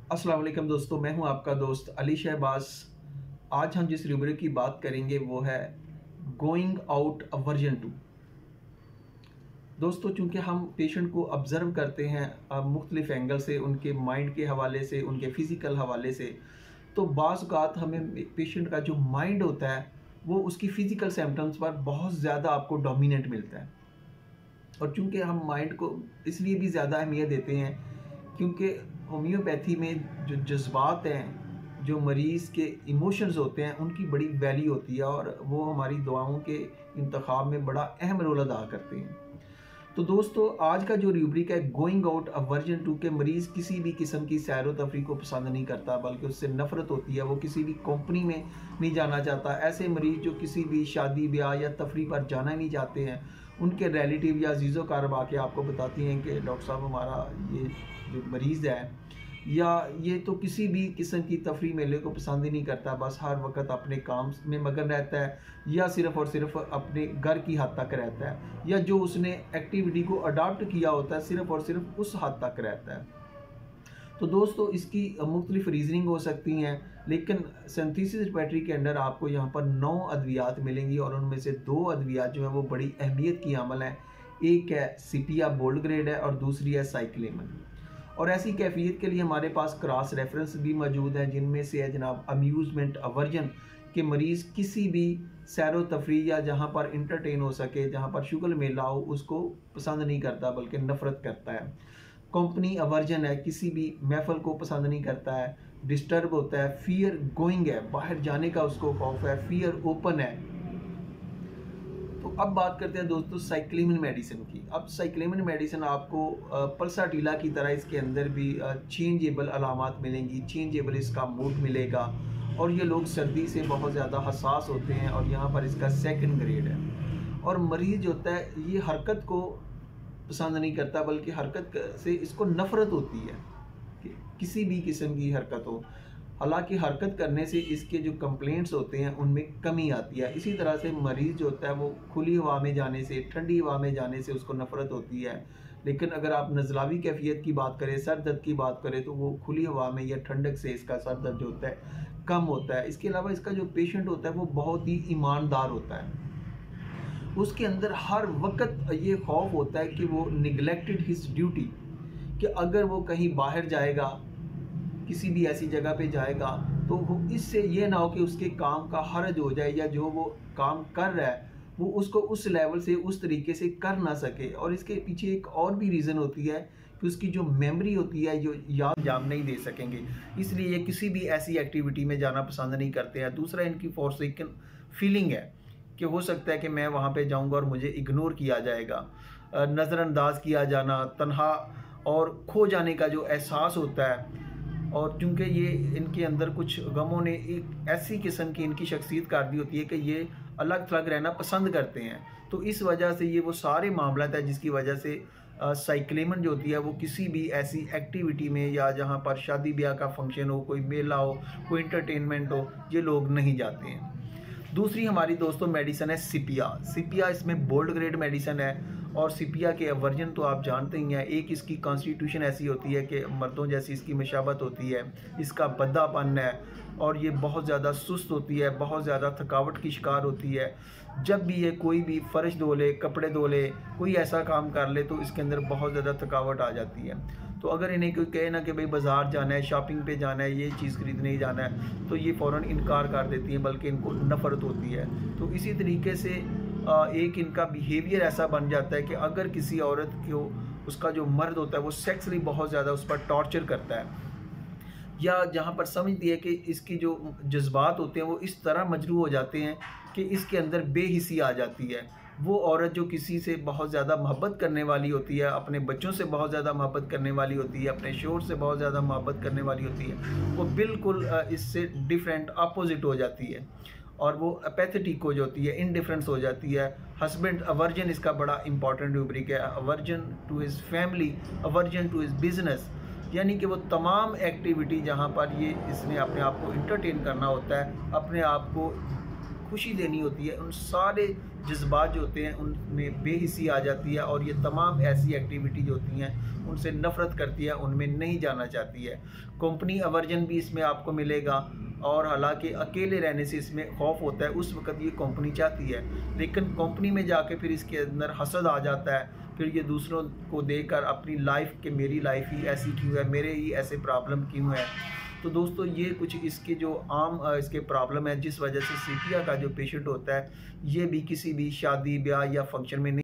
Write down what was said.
अस्सलाम वालेकुम दोस्तों, मैं हूं आपका दोस्त अली शहबाज। आज हम जिस रूब्रिक की बात करेंगे वो है गोइंग आउट वर्जन 2। दोस्तों, चूंकि हम पेशेंट को ऑब्ज़र्व करते हैं मुख्तलिफ एंगल से, उनके माइंड के हवाले से, उनके फ़िज़िकल हवाले से, तो बाज़ औक़ात हमें पेशेंट का जो माइंड होता है वो उसकी फ़िज़िकल सिम्पटम्स पर बहुत ज़्यादा आपको डोमिनेंट मिलता है। और चूंकि हम माइंड को इसलिए भी ज़्यादा अहमियत देते हैं क्योंकि होम्योपैथी में जो जज्बात हैं, जो मरीज़ के इमोशंस होते हैं, उनकी बड़ी वैल्यू होती है और वो हमारी दवाओं के इंतखाब में बड़ा अहम रोल अदा करते हैं। तो दोस्तों, आज का जो रूब्रिक है गोइंग आउट वर्जन 2 के मरीज़ किसी भी किस्म की सैर व तफरीह को पसंद नहीं करता, बल्कि उससे नफ़रत होती है। वो किसी भी कंपनी में नहीं जाना चाहता। ऐसे मरीज़ जो किसी भी शादी ब्याह या तफरीह पर जाना ही नहीं चाहते हैं, उनके रिलेटिव या अजीज़ो कारब आके आपको बताती हैं कि डॉक्टर साहब, हमारा ये जो मरीज़ है या ये तो किसी भी किस्म की तफरीह मेले को पसंद ही नहीं करता, बस हर वक्त अपने काम में मगन रहता है या सिर्फ़ और सिर्फ अपने घर की हद तक रहता है, या जो उसने एक्टिविटी को अडॉप्ट किया होता है सिर्फ़ और सिर्फ उस हद तक रहता है। तो दोस्तों, इसकी मुख्तलिफ रीज़निंग हो सकती हैं, लेकिन सिंथेसिस रिपैट्री के अंदर आपको यहाँ पर 9 अद्वियात मिलेंगी और उनमें से 2 अद्वियात जो हैं वो बड़ी अहमियत की हामिल हैं। एक है सिपिया बोल्ड ग्रेड है और दूसरी है साइक्लेमन। और ऐसी कैफियत के लिए हमारे पास क्रॉस रेफरेंस भी मौजूद हैं, जिनमें से है जनाब अम्यूज़मेंट अवर्जन के मरीज़ किसी भी सैरो तफरीह या जहाँ पर इंटरटेन हो सके, जहाँ पर शुगल मेला हो, उसको पसंद नहीं करता बल्कि नफ़रत करता है। कंपनी अवर्जन है, किसी भी महफल को पसंद नहीं करता है, डिस्टर्ब होता है। फियर गोइंग है, बाहर जाने का उसको खौफ है। फियर ओपन है। तो अब बात करते हैं दोस्तों साइक्लिमिन मेडिसिन की। अब साइक्लिमिन मेडिसिन आपको पल्साटीला की तरह इसके अंदर भी चेंजेबल अलामात मिलेंगी, चेंजेबल इसका मूड मिलेगा, और ये लोग सर्दी से बहुत ज़्यादा हसास होते हैं और यहाँ पर इसका सेकंड ग्रेड है। और मरीज़ होता है ये हरकत को पसंद नहीं करता, बल्कि हरकत से इसको नफ़रत होती है कि किसी भी किस्म की हरकत हो। हालांकि हरकत करने से इसके जो कंप्लेंट्स होते हैं उनमें कमी आती है। इसी तरह से मरीज़ जो होता है वो खुली हवा में जाने से, ठंडी हवा में जाने से उसको नफ़रत होती है। लेकिन अगर आप नज़लावी कैफियत की बात करें, सर दर्द की बात करें, तो वो खुली हवा में या ठंडक से इसका सर दर्द जो होता है कम होता है। इसके अलावा इसका जो पेशेंट होता है वो बहुत ही ईमानदार होता है। उसके अंदर हर वक्त ये खौफ होता है कि वो निगलेक्टेड हिज ड्यूटी, कि अगर वो कहीं बाहर जाएगा, किसी भी ऐसी जगह पे जाएगा, तो वो इससे ये ना हो कि उसके काम का हर्ज हो जाए, या जो वो काम कर रहा है वो उसको उस लेवल से, उस तरीके से कर ना सके। और इसके पीछे एक और भी रीज़न होती है कि उसकी जो मेमोरी होती है, जो याद अंजाम नहीं दे सकेंगे, इसलिए ये किसी भी ऐसी एक्टिविटी में जाना पसंद नहीं करते हैं। दूसरा, इनकी फॉरसेकन फीलिंग है कि हो सकता है कि मैं वहाँ पे जाऊँगा और मुझे इग्नोर किया जाएगा, नज़रअंदाज किया जाना, तन्हा और खो जाने का जो एहसास होता है। और चूँकि ये इनके अंदर कुछ गमों ने एक ऐसी किस्म की इनकी शख्सियत कर दी होती है कि ये अलग थलग रहना पसंद करते हैं, तो इस वजह से ये वो सारे मामला है जिसकी वजह से साइक्लेमन जो होती है वो किसी भी ऐसी एक्टिविटी में, या जहाँ पर शादी ब्याह का फंक्शन हो, कोई मेला हो, कोई इंटरटेनमेंट हो, ये लोग नहीं जाते हैं। दूसरी हमारी दोस्तों मेडिसन है सिपिया। सिपिया इसमें बोल्ड ग्रेड मेडिसन है, और सिपिया के वर्जन तो आप जानते ही हैं। एक, इसकी कॉन्स्टिट्यूशन ऐसी होती है कि मर्दों जैसी इसकी मशाबत होती है, इसका बद्दापन है, और ये बहुत ज़्यादा सुस्त होती है, बहुत ज़्यादा थकावट की शिकार होती है। जब भी ये कोई भी फ़र्श धो ले, कपड़े धो ले, कोई ऐसा काम कर ले, तो इसके अंदर बहुत ज़्यादा थकावट आ जाती है। तो अगर इन्हें कोई कहे ना कि भाई बाज़ार जाना है, शॉपिंग पे जाना है, ये चीज़ खरीदने जाना है, तो ये फ़ौरन इनकार कर देती हैं, बल्कि इनको नफ़रत होती है। तो इसी तरीके से एक इनका बिहेवियर ऐसा बन जाता है कि अगर किसी औरत को उसका जो मर्द होता है वो सेक्सुअली बहुत ज़्यादा उस पर टॉर्चर करता है, या जहाँ पर समझती है कि इसकी जो जज्बात होते हैं वो इस तरह मजरू हो जाते हैं कि इसके अंदर बेहिसी आ जाती है, वो औरत जो किसी से बहुत ज़्यादा मोहब्बत करने वाली होती है, अपने बच्चों से बहुत ज़्यादा मोहब्बत करने वाली होती है, अपने शोहर से बहुत ज़्यादा मोहब्बत करने वाली होती है, वो बिल्कुल इससे डिफरेंट अपोजिट हो जाती है, और वो अपैथेटिक हो जाती है, इनडिफरेंस हो जाती है। हस्बैंड अवर्जन इसका बड़ा इंपॉर्टेंट रूब्रिक है। Aversion to his family, aversion to his business, यानी कि वो तमाम एक्टिविटी जहाँ पर ये इसने अपने आप को इंटरटेन करना होता है, अपने आप को खुशी देनी होती है, उन सारे जज्बात जो होते हैं उनमें बेहिसी आ जाती है और ये तमाम ऐसी एक्टिविटीज होती हैं उनसे नफ़रत करती है, उनमें नहीं जाना चाहती है। कंपनी अवर्जन भी इसमें आपको मिलेगा और हालांकि अकेले रहने से इसमें खौफ होता है, उस वक़्त ये कंपनी चाहती है, लेकिन कंपनी में जाके फिर इसके अंदर हसद आ जाता है, फिर ये दूसरों को देखकर अपनी लाइफ के मेरी लाइफ ही ऐसी क्यों है, मेरे ही ऐसे प्रॉब्लम क्यों है। तो दोस्तों ये कुछ इसके जो आम इसके प्रॉब्लम है जिस वजह से सीपिया का जो पेशेंट होता है ये भी किसी भी शादी ब्याह या फंक्शन में नहीं